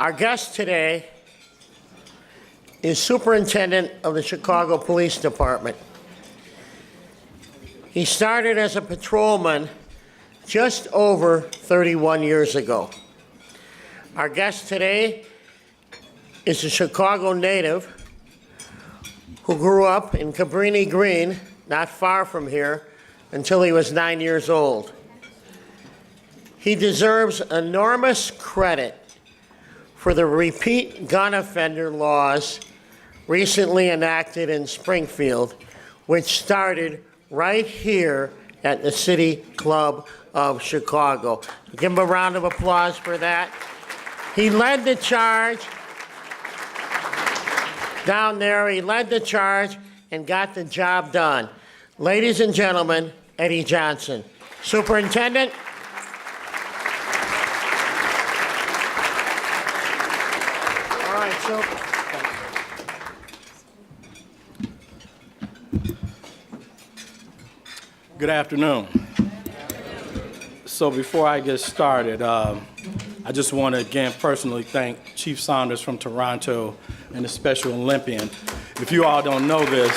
Our guest today is Superintendent of the Chicago Police Department. He started as a patrolman just over 31 years ago. Our guest today is a Chicago native who grew up in Cabrini Green, not far from here, until he was 9 years old. He deserves enormous credit for the repeat gun offender laws recently enacted in Springfield, which started right here at the City Club of Chicago. Give him a round of applause for that. He led the charge down there. He led the charge and got the job done. Ladies and gentlemen, Eddie Johnson. Superintendent. All right, so. Good afternoon. So before I get started, I just want to again personally thank Chief Saunders from Toronto and the Special Olympian. If you all don't know this,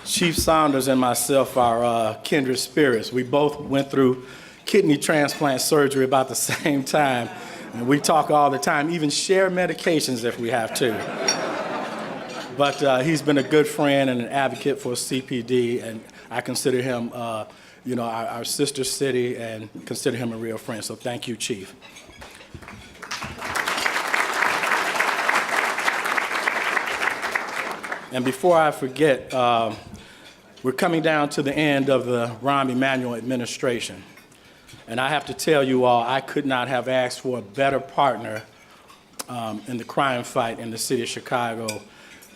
Chief Saunders and myself are kindred spirits. We both went through kidney transplant surgery about the same time, and we talk all the time, even share medications if we have to. But he's been a good friend and an advocate for CPD, and I consider him, our sister city, and consider him a real friend. So thank you, Chief. And before I forget, we're coming down to the end of the Rahm Emanuel administration. And I have to tell you all, I could not have asked for a better partner in the crime fight in the city of Chicago.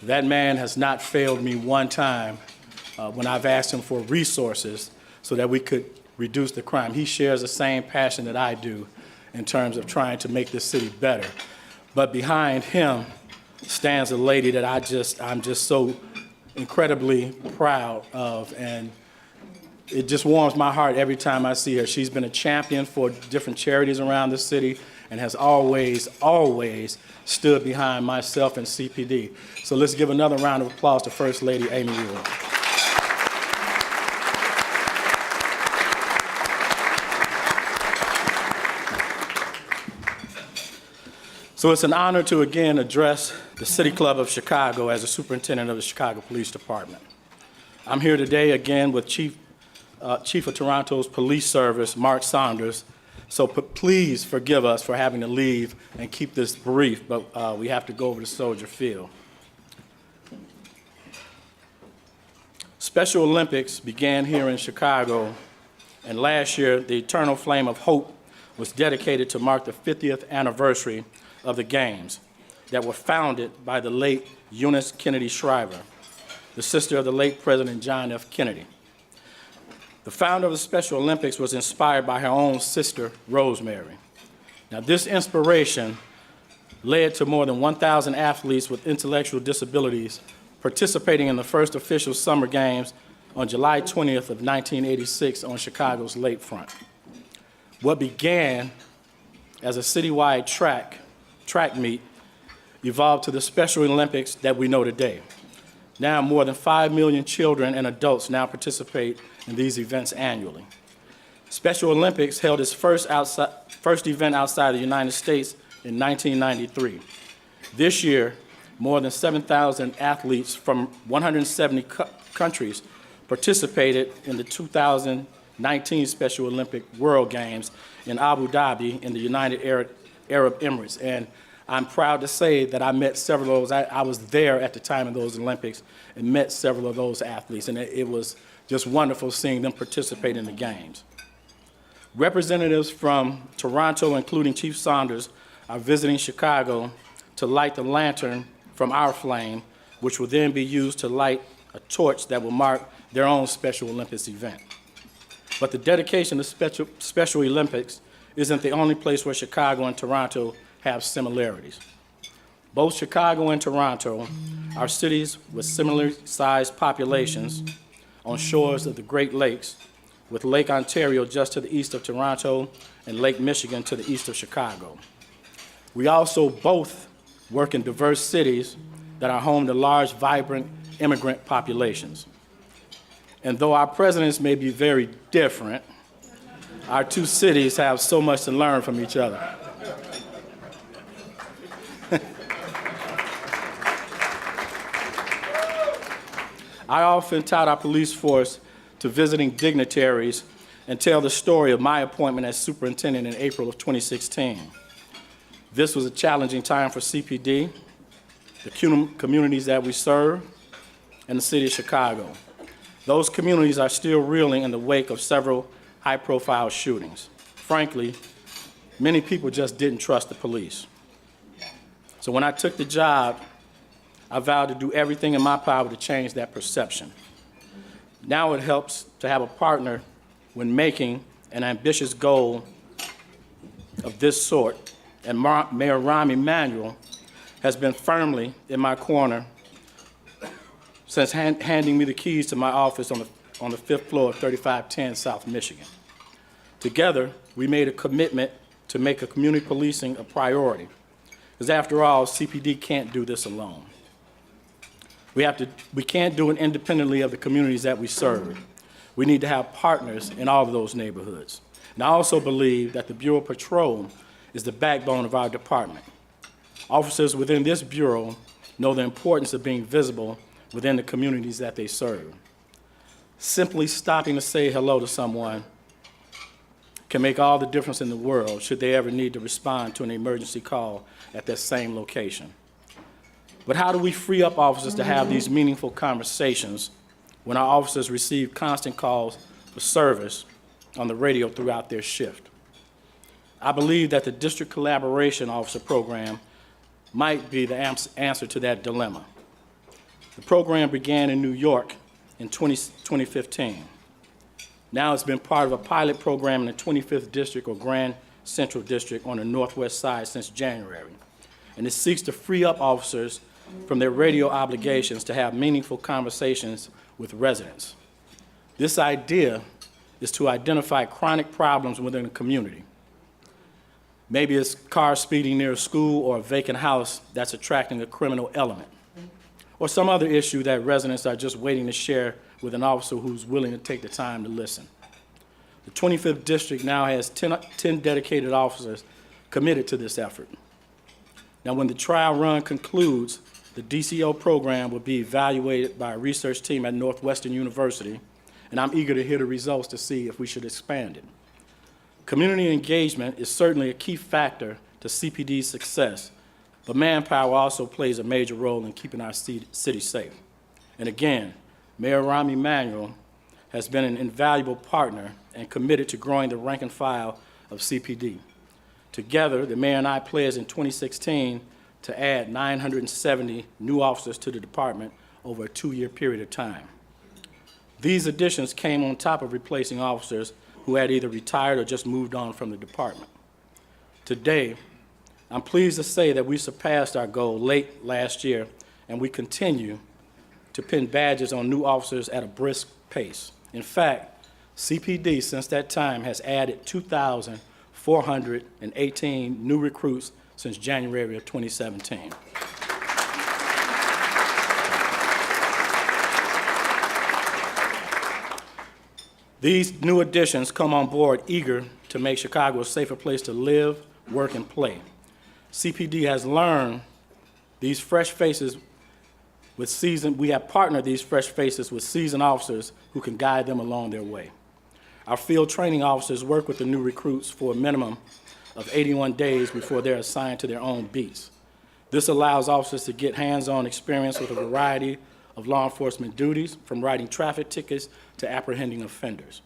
That man has not failed me one time when I've asked him for resources so that we could reduce the crime. He shares the same passion that I do in terms of trying to make this city better. But behind him stands a lady that I'm just so incredibly proud of, and it just warms my heart every time I see her. She's been a champion for different charities around the city and has always stood behind myself and CPD. So let's give another round of applause to First Lady Amy Ward. So it's an honor to again address the City Club of Chicago as the Superintendent of the Chicago Police Department. I'm here today again with Chief of Toronto's Police Service, Mark Saunders. So please forgive us for having to leave and keep this brief, but we have to go over to Soldier Field. Special Olympics began here in Chicago, and last year the Eternal Flame of Hope was dedicated to mark the 50th anniversary of the Games that were founded by the late Eunice Kennedy Shriver, the sister of the late President John F. Kennedy. The founder of the Special Olympics was inspired by her own sister, Rosemary. Now, this inspiration led to more than 1,000 athletes with intellectual disabilities participating in the first official Summer Games on July 20th of 1986 on Chicago's lakefront. What began as a citywide track meet evolved to the Special Olympics that we know today. Now more than 5 million children and adults now participate in these events annually. Special Olympics held its first event outside the United States in 1993. This year, more than 7,000 athletes from 170 countries participated in the 2019 Special Olympic World Games in Abu Dhabi in the United Arab Emirates. And I'm proud to say that I met several of those. I was there at the time of those Olympics and met several of those athletes, and it was just wonderful seeing them participate in the Games. Representatives from Toronto, including Chief Saunders, are visiting Chicago to light the lantern from our flame, which will then be used to light a torch that will mark their own Special Olympics event. But the dedication to Special Olympics isn't the only place where Chicago and Toronto have similarities. Both Chicago and Toronto are cities with similar sized populations on shores of the Great Lakes with Lake Ontario just to the east of Toronto and Lake Michigan to the east of Chicago. We also both work in diverse cities that are home to large, vibrant immigrant populations. And though our presidents may be very different, our two cities have so much to learn from each other. I often tout our police force to visiting dignitaries and tell the story of my appointment as superintendent in April of 2016. This was a challenging time for CPD, the communities that we serve, and the city of Chicago. Those communities are still reeling in the wake of several high-profile shootings. Frankly, many people just didn't trust the police. So when I took the job, I vowed to do everything in my power to change that perception. Now it helps to have a partner when making an ambitious goal of this sort, and Mayor Rahm Emanuel has been firmly in my corner since handing me the keys to my office on the 5th floor of 3510 South Michigan. Together, we made a commitment to make a community policing a priority, because after all, CPD can't do this alone. We can't do it independently of the communities that we serve. We need to have partners in all of those neighborhoods. And I also believe that the Bureau of Patrol is the backbone of our department. Officers within this bureau know the importance of being visible within the communities that they serve. Simply stopping to say hello to someone can make all the difference in the world should they ever need to respond to an emergency call at that same location. But how do we free up officers to have these meaningful conversations when our officers receive constant calls for service on the radio throughout their shift? I believe that the District Collaboration Officer Program might be the answer to that dilemma. The program began in New York in 2015. Now it's been part of a pilot program in the 25th District or Grand Central District on the Northwest side since January. And it seeks to free up officers from their radio obligations to have meaningful conversations with residents. This idea is to identify chronic problems within a community. Maybe it's cars speeding near a school or a vacant house that's attracting a criminal element, or some other issue that residents are just waiting to share with an officer who's willing to take the time to listen. The 25th District now has 10 dedicated officers committed to this effort. Now, when the trial run concludes, the DCO program will be evaluated by a research team at Northwestern University, and I'm eager to hear the results to see if we should expand it. Community engagement is certainly a key factor to CPD's success, but manpower also plays a major role in keeping our city safe. And again, Mayor Rahm Emanuel has been an invaluable partner and committed to growing the rank and file of CPD. Together, the mayor and I pledged in 2016 to add 970 new officers to the department over a 2-year period of time. These additions came on top of replacing officers who had either retired or just moved on from the department. Today, I'm pleased to say that we surpassed our goal late last year, and we continue to pin badges on new officers at a brisk pace. In fact, CPD since that time has added 2,418 new recruits since January of 2017. These new additions come on board eager to make Chicago a safer place to live, work, and play. CPD has learned these fresh faces we have partnered these fresh faces with seasoned officers who can guide them along their way. Our field training officers work with the new recruits for a minimum of 81 days before they're assigned to their own beats. This allows officers to get hands-on experience with a variety of law enforcement duties, from writing traffic tickets to apprehending offenders.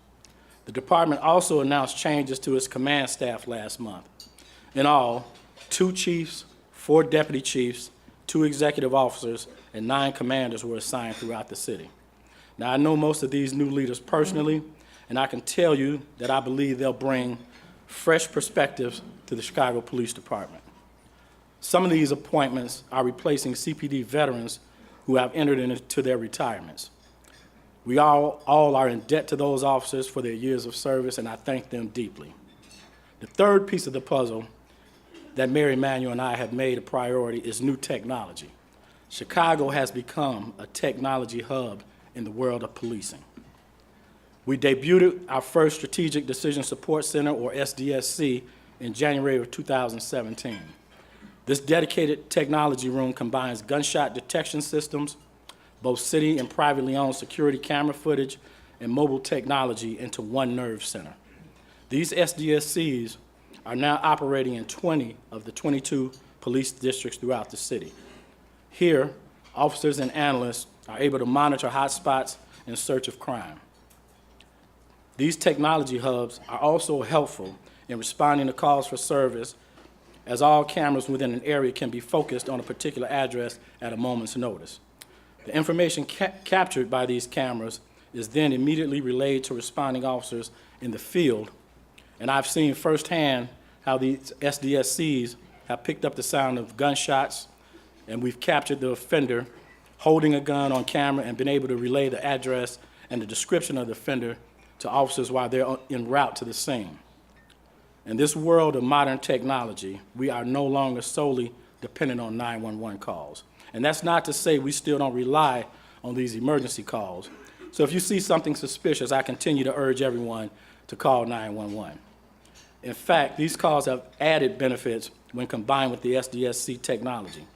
The department also announced changes to its command staff last month. In all, 2 chiefs, 4 deputy chiefs, 2 executive officers, and 9 commanders were assigned throughout the city. Now, I know most of these new leaders personally, and I can tell you that I believe they'll bring fresh perspectives to the Chicago Police Department. Some of these appointments are replacing CPD veterans who have entered into their retirements. We all are in debt to those officers for their years of service, and I thank them deeply. The third piece of the puzzle that Mary Emanuel and I have made a priority is new technology. Chicago has become a technology hub in the world of policing. We debuted our first Strategic Decision Support Center, or SDSC, in January of 2017. This dedicated technology room combines gunshot detection systems, both city and privately owned security camera footage, and mobile technology into one nerve center. These SDSCs are now operating in 20 of the 22 police districts throughout the city. Here, officers and analysts are able to monitor hotspots in search of crime. These technology hubs are also helpful in responding to calls for service, as all cameras within an area can be focused on a particular address at a moment's notice. The information captured by these cameras is then immediately relayed to responding officers in the field, and I've seen firsthand how these SDSCs have picked up the sound of gunshots, and we've captured the offender holding a gun on camera and been able to relay the address and the description of the offender to officers while they're en route to the scene. In this world of modern technology, we are no longer solely dependent on 911 calls. And that's not to say we still don't rely on these emergency calls. So if you see something suspicious, I continue to urge everyone to call 911. In fact, these calls have added benefits when combined with the SDSC technology.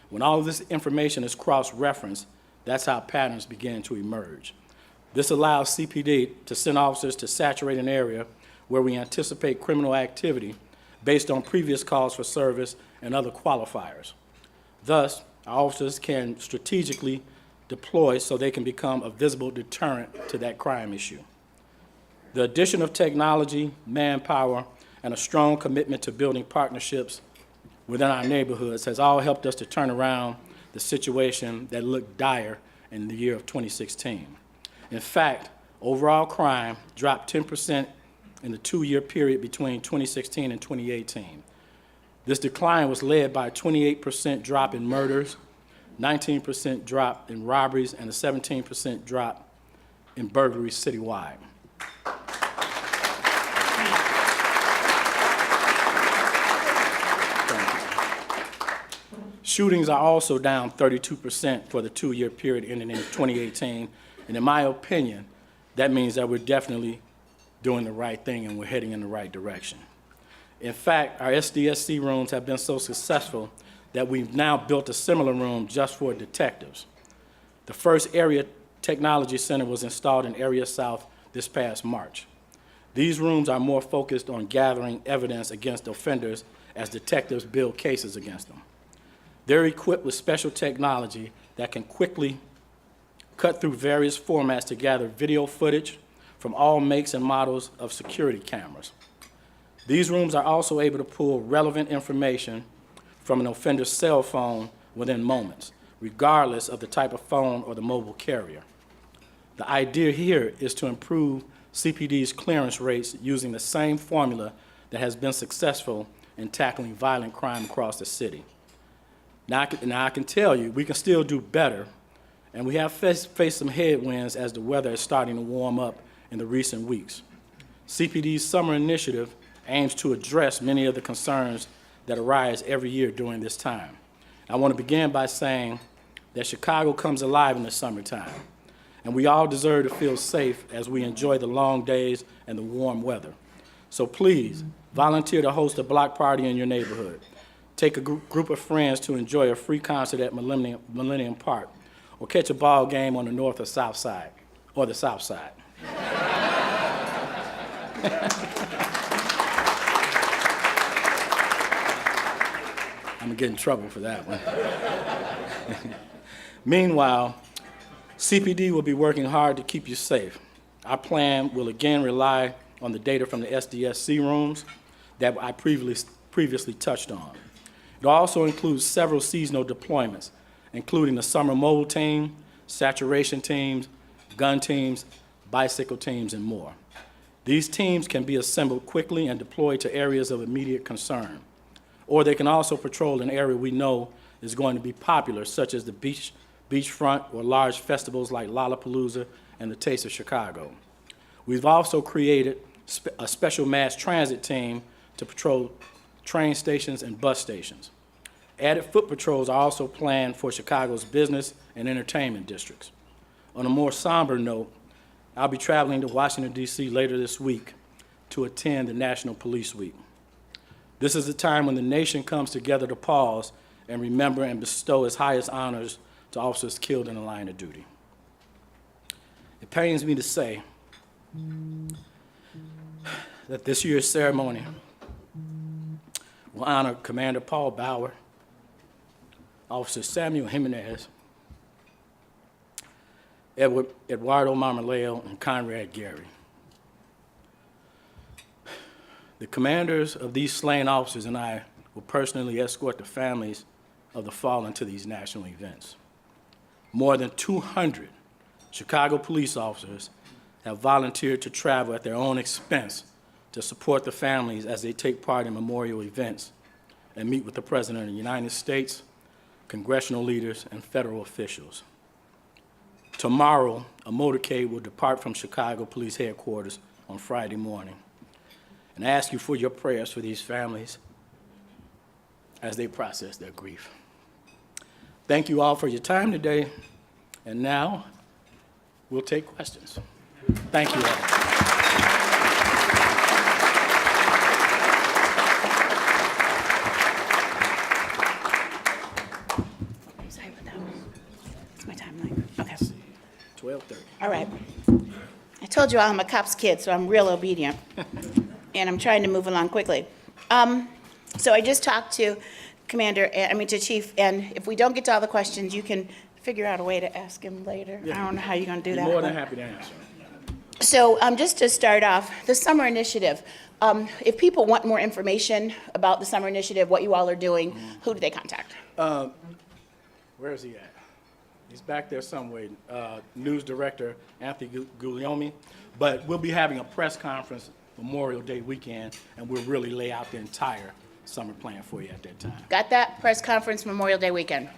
When all of this information is cross-referenced, that's how patterns begin to emerge. This allows CPD to send officers to saturate an area where we anticipate criminal activity based on previous calls for service and other qualifiers. Thus, our officers can strategically deploy so they can become a visible deterrent to that crime issue. The addition of technology, manpower, and a strong commitment to building partnerships within our neighborhoods has all helped us to turn around the situation that looked dire in the year of 2016. In fact, overall crime dropped 10% in the 2-year period between 2016 and 2018. This decline was led by a 28% drop in murders, 19% drop in robberies, and a 17% drop in burglaries citywide. Shootings are also down 32% for the 2-year period ending in 2018, and in my opinion, that means that we're definitely doing the right thing and we're heading in the right direction. In fact, our SDSC rooms have been so successful that we've now built a similar room just for detectives. The first area technology center was installed in Area South this past March. These rooms are more focused on gathering evidence against offenders as detectives build cases against them. They're equipped with special technology that can quickly cut through various formats to gather video footage from all makes and models of security cameras. These rooms are also able to pull relevant information from an offender's cell phone within moments, regardless of the type of phone or the mobile carrier. The idea here is to improve CPD's clearance rates using the same formula that has been successful in tackling violent crime across the city. Now I can tell you, we can still do better, and we have faced some headwinds as the weather is starting to warm up in the recent weeks. CPD's summer initiative aims to address many of the concerns that arise every year during this time. I want to begin by saying that Chicago comes alive in the summertime, and we all deserve to feel safe as we enjoy the long days and the warm weather. So please, volunteer to host a block party in your neighborhood. Take a group of friends to enjoy a free concert at Millennium Park, or catch a ball game on the north or south side, or the south side. I'm gonna get in trouble for that one. Meanwhile, CPD will be working hard to keep you safe. Our plan will again rely on the data from the SDSC rooms that I previously touched on. It also includes several seasonal deployments, including the summer mobile team, saturation teams, gun teams, bicycle teams, and more. These teams can be assembled quickly and deployed to areas of immediate concern, or they can also patrol an area we know is going to be popular, such as the beachfront or large festivals like Lollapalooza and the Taste of Chicago. We've also created a special mass transit team to patrol train stations and bus stations. Added foot patrols are also planned for Chicago's business and entertainment districts. On a more somber note, I'll be traveling to Washington, D.C. later this week to attend the National Police Week. This is a time when the nation comes together to pause and remember and bestow its highest honors to officers killed in the line of duty. It pains me to say that this year's ceremony will honor Commander Paul Bauer, Officer Samuel Jimenez, Eduardo Marmoleo, and Conrad Gary. The commanders of these slain officers and I will personally escort the families of the fallen to these national events. More than 200 Chicago police officers have volunteered to travel at their own expense to support the families as they take part in memorial events and meet with the President of the United States, congressional leaders, and federal officials. Tomorrow, a motorcade will depart from Chicago Police Headquarters on Friday morning. And I ask you for your prayers for these families as they process their grief. Thank you all for your time today, and now we'll take questions. Thank you all. Sorry about that. It's my timeline. Okay. 12:30. All right. I told you I'm a cop's kid, so I'm real obedient. And I'm trying to move along quickly. So I just talked to to Chief, and if we don't get to all the questions, you can figure out a way to ask him later. Yeah. I don't know how you're going to do that. More than but- happy to answer. So just to start off, the summer initiative, if people want more information about the summer initiative, what you all are doing, who do they contact? Where is he at? He's back there somewhere. News Director Anthony Guglielmi. But we'll be having a press conference Memorial Day weekend, and we'll really lay out the entire summer plan for you at that time. Got that? Press conference Memorial Day weekend.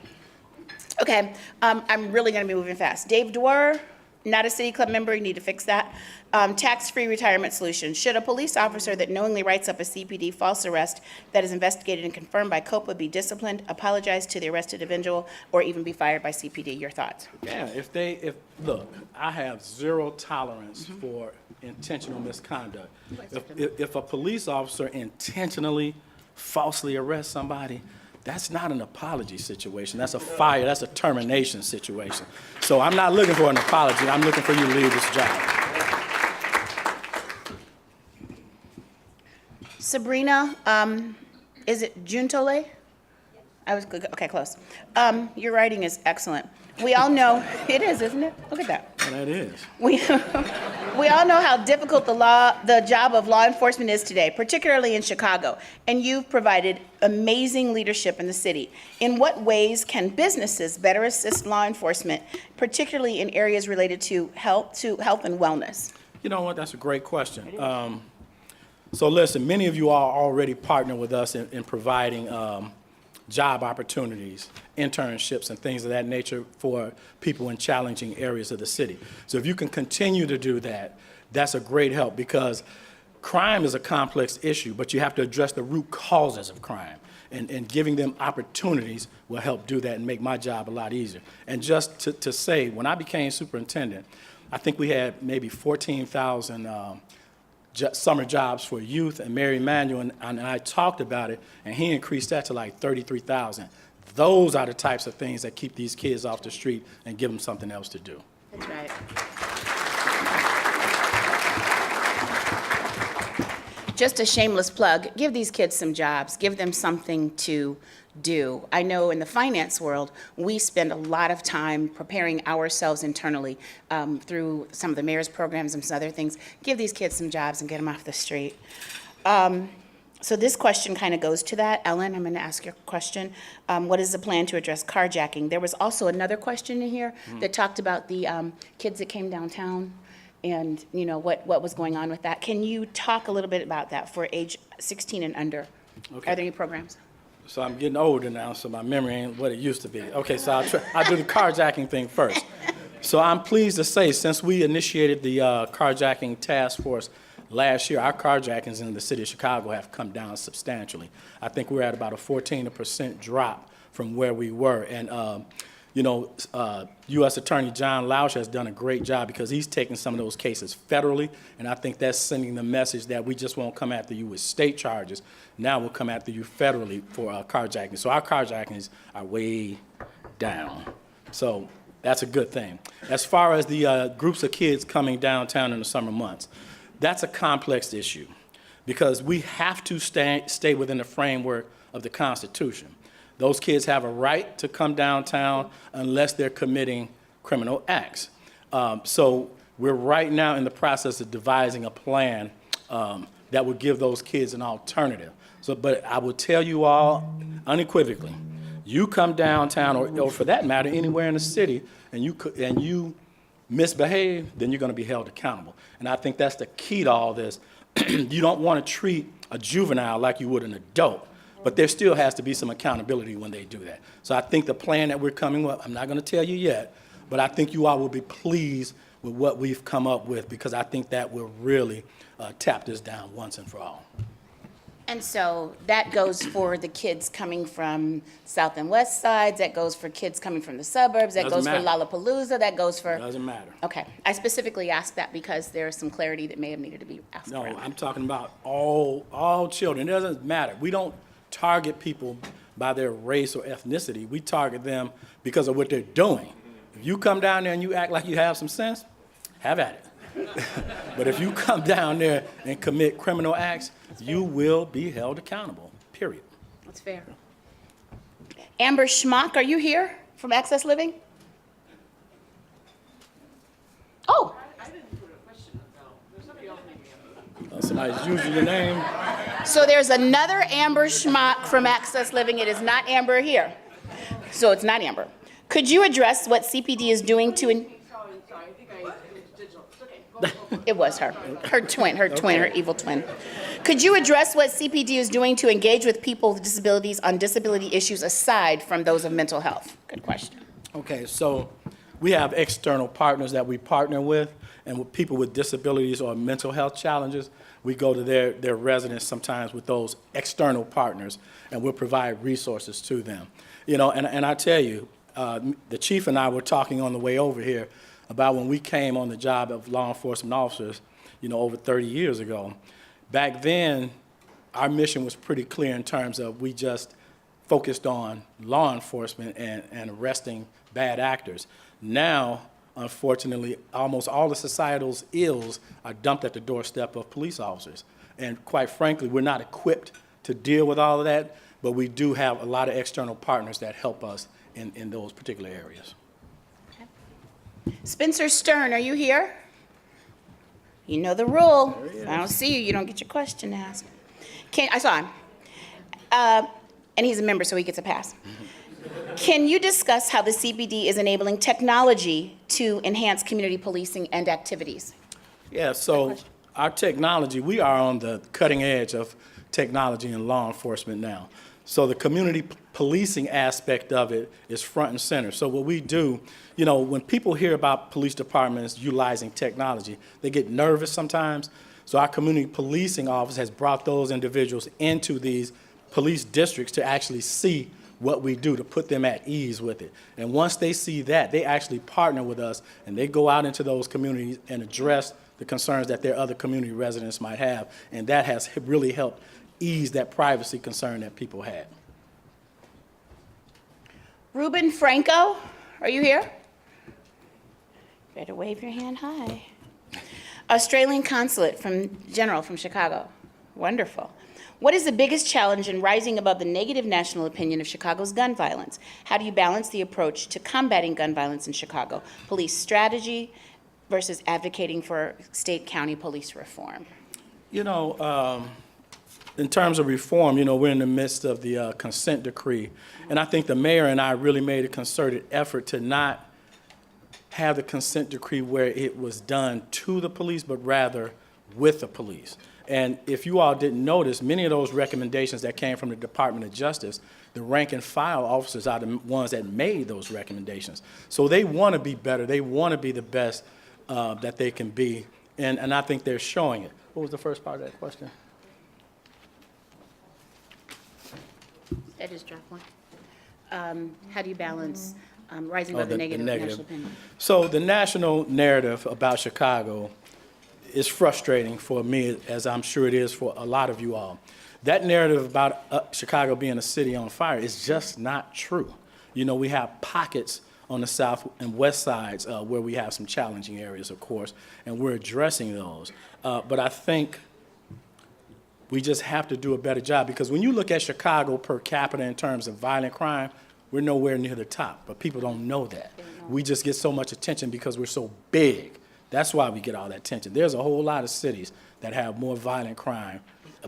Okay, I'm really going to be moving fast. Dave Dwyer, not a City Club member, you need to fix that. Tax-free retirement solution. Should a police officer that knowingly writes up a CPD false arrest that is investigated and confirmed by COPA be disciplined, apologize to the arrested individual, or even be fired by CPD? Your thoughts? Yeah, look, I have zero tolerance for intentional misconduct. If a police officer intentionally falsely arrests somebody, that's not an apology situation. That's a fire, that's a termination situation. So I'm not looking for an apology. I'm looking for you to leave this job. Sabrina, is it Juntole? I was, okay, close. Your writing is excellent. We all know, it is, isn't it? Look at that. That is. We all know how difficult the job of law enforcement is today, particularly in Chicago, and you've provided amazing leadership in the city. In what ways can businesses better assist law enforcement, particularly in areas related to health and wellness? You know what, that's a great question. So listen, many of you all already partner with us in providing job opportunities, internships, and things of that nature for people in challenging areas of the city. So if you can continue to do that, that's a great help, because crime is a complex issue, but you have to address the root causes of crime. And giving them opportunities will help do that and make my job a lot easier. And just to say, when I became superintendent, I think we had maybe 14,000 summer jobs for youth, and Mary Emanuel and I talked about it, and he increased that to like 33,000. Those are the types of things that keep these kids off the street and give them something else to do. That's right. Just a shameless plug, give these kids some jobs, give them something to do. I know in the finance world, we spend a lot of time preparing ourselves internally through some of the mayor's programs and some other things. Give these kids some jobs and get them off the street. So this question kind of goes to that. Ellen, I'm going to ask your question. What is the plan to address carjacking? There was also another question in here that talked about the kids that came downtown and what was going on with that. Can you talk a little bit about that for age 16 and under? Okay. Are there any programs? So I'm getting older now, so my memory ain't what it used to be. Okay, so I'll do the carjacking thing first. So I'm pleased to say, since we initiated the carjacking task force last year, our carjackings in the city of Chicago have come down substantially. I think we're at about a 14% drop from where we were. And, U.S. Attorney John Lausch has done a great job because he's taken some of those cases federally, and I think that's sending the message that we just won't come after you with state charges. Now we'll come after you federally for carjacking. So our carjackings are way down. So that's a good thing. As far as the groups of kids coming downtown in the summer months, that's a complex issue because we have to stay within the framework of the Constitution. Those kids have a right to come downtown unless they're committing criminal acts. So we're right now in the process of devising a plan that would give those kids an alternative. But I will tell you all unequivocally, you come downtown, or for that matter, anywhere in the city, and you misbehave, then you're going to be held accountable. And I think that's the key to all this. You don't want to treat a juvenile like you would an adult, but there still has to be some accountability when they do that. So I think the plan that we're coming with, I'm not going to tell you yet, but I think you all will be pleased with what we've come up with because I think that will really tap this down once and for all. And so that goes for the kids coming from South and West Sides, that goes for kids coming from the suburbs, that goes for Lollapalooza, that goes for... Doesn't matter. Okay. I specifically asked that because there's some clarity that may have needed to be asked No, around. I'm talking about all children. It doesn't matter. We don't target people by their race or ethnicity. We target them because of what they're doing. If you come down there and you act like you have some sense, have at it. But if you come down there and commit criminal acts, you will be held accountable, period. That's fair. Amber Schmock, are you here from Access Living? Oh. I didn't put a question about, there's somebody else named Amber. Somebody's using your name. So there's another Amber Schmock from Access Living. It is not Amber here. So it's not Amber. Could you address what CPD is doing to... Sorry, I think I it's digital. It's okay. Go. It was her. Her twin, her evil twin. Could you address what CPD is doing to engage with people with disabilities on disability issues aside from those of mental health? Good question. Okay, so we have external partners that we partner with, and with people with disabilities or mental health challenges, we go to their residence sometimes with those external partners, and we'll provide resources to them. And I tell you, the chief and I were talking on the way over here about when we came on the job of law enforcement officers, over 30 years ago. Back then, our mission was pretty clear in terms of we just focused on law enforcement and arresting bad actors. Now, unfortunately, almost all the societal ills are dumped at the doorstep of police officers. And quite frankly, we're not equipped to deal with all of that, but we do have a lot of external partners that help us in those particular areas. Spencer Stern, are you here? You know the rule. If I don't see you, you don't get your question asked. I saw him. And he's a member, so he gets a pass. Can you discuss how the CPD is enabling technology to enhance community policing and activities? Yeah, so our technology, we are on the cutting edge of technology in law enforcement now. So the community policing aspect of it is front and center. So what we do, when people hear about police departments utilizing technology, they get nervous sometimes. So our community policing office has brought those individuals into these police districts to actually see what we do, to put them at ease with it. And once they see that, they actually partner with us and they go out into those communities and address the concerns that their other community residents might have. And that has really helped ease that privacy concern that people had. Ruben Franco, are you here? Better wave your hand high. Australian Consulate General from Chicago. Wonderful. What is the biggest challenge in rising above the negative national opinion of Chicago's gun violence? How do you balance the approach to combating gun violence in Chicago? Police strategy versus advocating for state county police reform? In terms of reform, we're in the midst of the consent decree. And I think the mayor and I really made a concerted effort to not have the consent decree where it was done to the police, but rather with the police. And if you all didn't notice, many of those recommendations that came from the Department of Justice, the rank and file officers are the ones that made those recommendations. So they want to be better. They want to be the best that they can be. And I think they're showing it. What was the first part of that question? That is drop one. How do you balance rising above the negative national opinion? So the national narrative about Chicago is frustrating for me, as I'm sure it is for a lot of you all. That narrative about Chicago being a city on fire is just not true. You know, we have pockets on the south and west sides where we have some challenging areas, of course, and we're addressing those. But I think we just have to do a better job, because when you look at Chicago per capita in terms of violent crime, we're nowhere near the top, but people don't know that. We just get so much attention because we're so big. That's why we get all that attention. There's a whole lot of cities that have more violent crime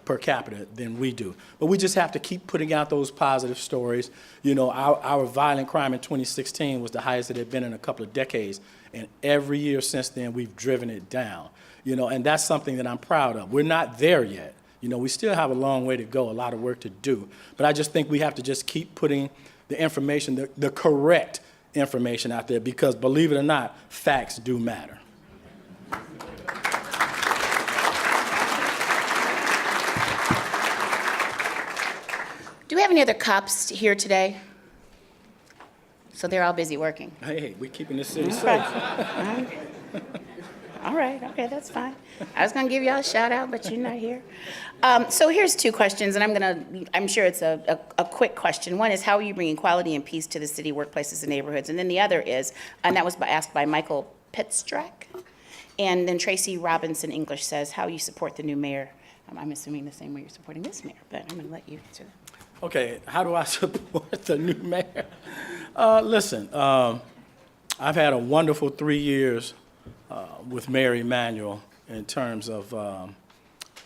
per capita than we do. But we just have to keep putting out those positive stories. You know, our violent crime in 2016 was the highest it had been in a couple of decades, and every year since then we've driven it down. You know, and that's something that I'm proud of. We're not there yet. You know, we still have a long way to go, a lot of work to do. But I just think we have to just keep putting the information, the correct information out there, because believe it or not, facts do matter. Do we have any other cops here today? So they're all busy working. Hey, we're keeping the city safe. All right, okay, that's fine. I was gonna give y'all a shout out, but you're not here. So here's two questions, and I'm sure it's a quick question. One is, how are you bringing quality and peace to the city workplaces and neighborhoods? And then the other is, and that was asked by Michael Pitstrack. And then Tracy Robinson English says, how you support the new mayor. I'm assuming the same way you're supporting this mayor, but I'm gonna let you answer that. Okay, how do I support the new mayor? Listen, I've had a wonderful 3 years with Mayor Emanuel in terms of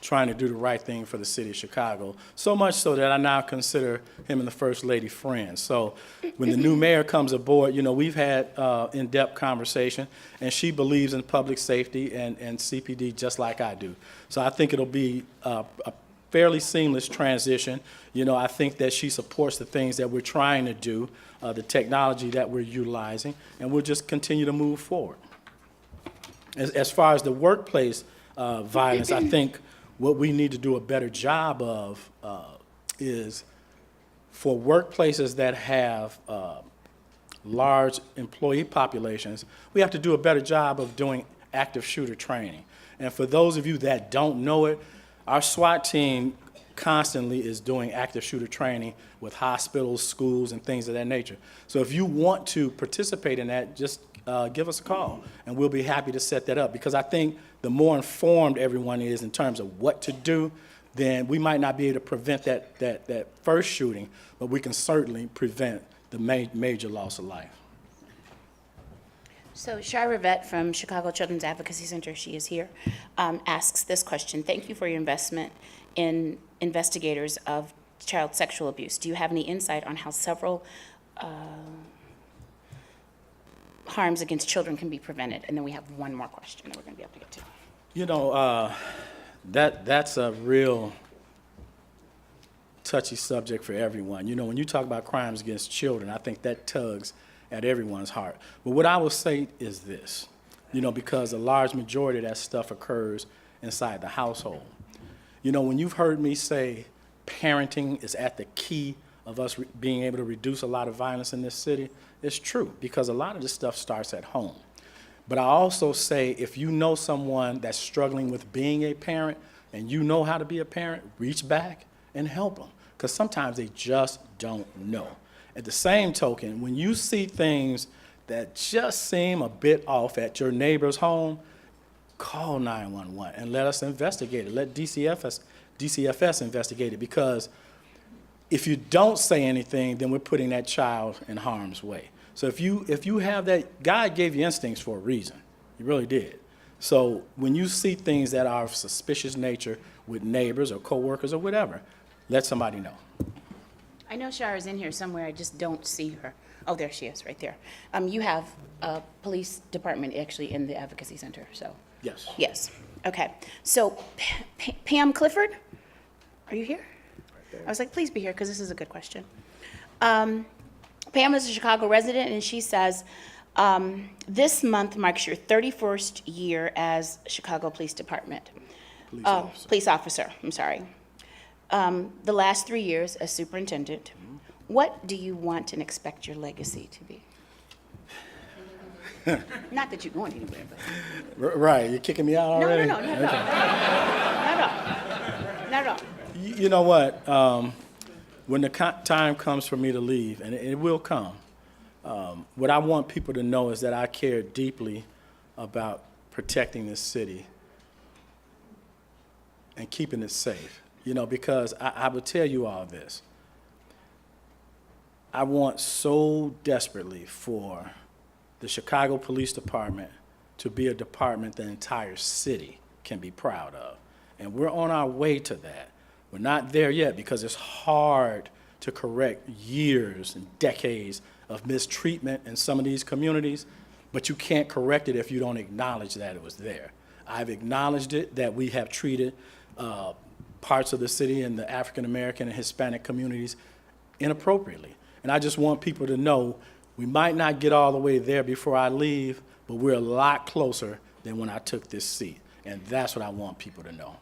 trying to do the right thing for the city of Chicago, so much so that I now consider him and the First Lady friends. So when the new mayor comes aboard, you know, we've had in-depth conversation, and she believes in public safety and CPD just like I do. So I think it'll be a fairly seamless transition. You know, I think that she supports the things that we're trying to do, the technology that we're utilizing, and we'll just continue to move forward. As far as the workplace violence, I think what we need to do a better job of is for workplaces that have large employee populations, we have to do a better job of doing active shooter training. And for those of you that don't know it, our SWAT team constantly is doing active shooter training with hospitals, schools, and things of that nature. So if you want to participate in that, just give us a call, and we'll be happy to set that up, because I think the more informed everyone is in terms of what to do, then we might not be able to prevent that first shooting, but we can certainly prevent the major loss of life. So Shira Rivette from Chicago Children's Advocacy Center, she is here, asks this question. Thank you for your investment in investigators of child sexual abuse. Do you have any insight on how several harms against children can be prevented? And then we have one more question that we're going to be able to get to. You know, that's a real touchy subject for everyone. You know, when you talk about crimes against children, I think that tugs at everyone's heart. But what I will say is this, you know, because a large majority of that stuff occurs inside the household. You know, when you've heard me say parenting is at the key of us being able to reduce a lot of violence in this city, it's true, because a lot of this stuff starts at home. But I also say, if you know someone that's struggling with being a parent and you know how to be a parent, reach back and help them, because sometimes they just don't know. At the same token, when you see things that just seem a bit off at your neighbor's home, call 911 and let us investigate it. Let DCFS investigate it, because if you don't say anything, then we're putting that child in harm's way. So if you have that, God gave you instincts for a reason. He really did. So when you see things that are of suspicious nature with neighbors or coworkers or whatever, let somebody know. I know Shara's in here somewhere, I just don't see her. Oh, there she is, right there. You have a police department actually in the advocacy center, so. Yes. Yes. Okay, so Pam Clifford, are you here? I was like, please be here, because this is a good question. Pam is a Chicago resident, and she says, this month marks your 31st year as Chicago Police Department. Police officer, I'm sorry. The last 3 years as superintendent. What do you want and expect your legacy to be? Not that you're going anywhere, but. Right, you're kicking me out already? No, not at all. Not at all. You know what? When the time comes for me to leave, and it will come, what I want people to know is that I care deeply about protecting this city and keeping it safe. You know, because I would tell you all this. I want so desperately for the Chicago Police Department to be a department the entire city can be proud of. And we're on our way to that. We're not there yet because it's hard to correct years and decades of mistreatment in some of these communities, but you can't correct it if you don't acknowledge that it was there. I've acknowledged it, that we have treated parts of the city and the African American and Hispanic communities inappropriately. And I just want people to know we might not get all the way there before I leave, but we're a lot closer than when I took this seat. And that's what I want people to know.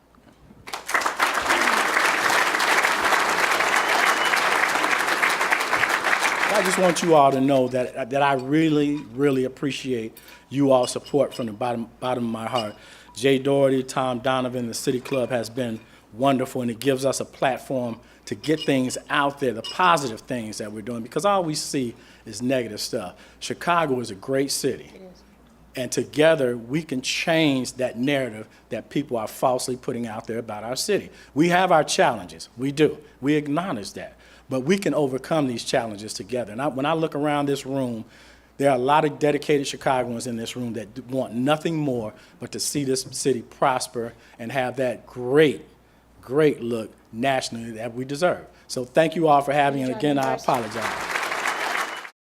I just want you all to know that I really, really appreciate you all's support from the bottom of my heart. Jay Doherty, Tom Donovan, the City Club has been wonderful, and it gives us a platform to get things out there, the positive things that we're doing, because all we see is negative stuff. Chicago is a great city. It is. And together, we can change that narrative that people are falsely putting out there about our city. We have our challenges. We do. We acknowledge that. But we can overcome these challenges together. And when I look around this room, there are a lot of dedicated Chicagoans in this room that want nothing more but to see this city prosper and have that great look nationally that we deserve. So thank you all for having me, and again, I apologize.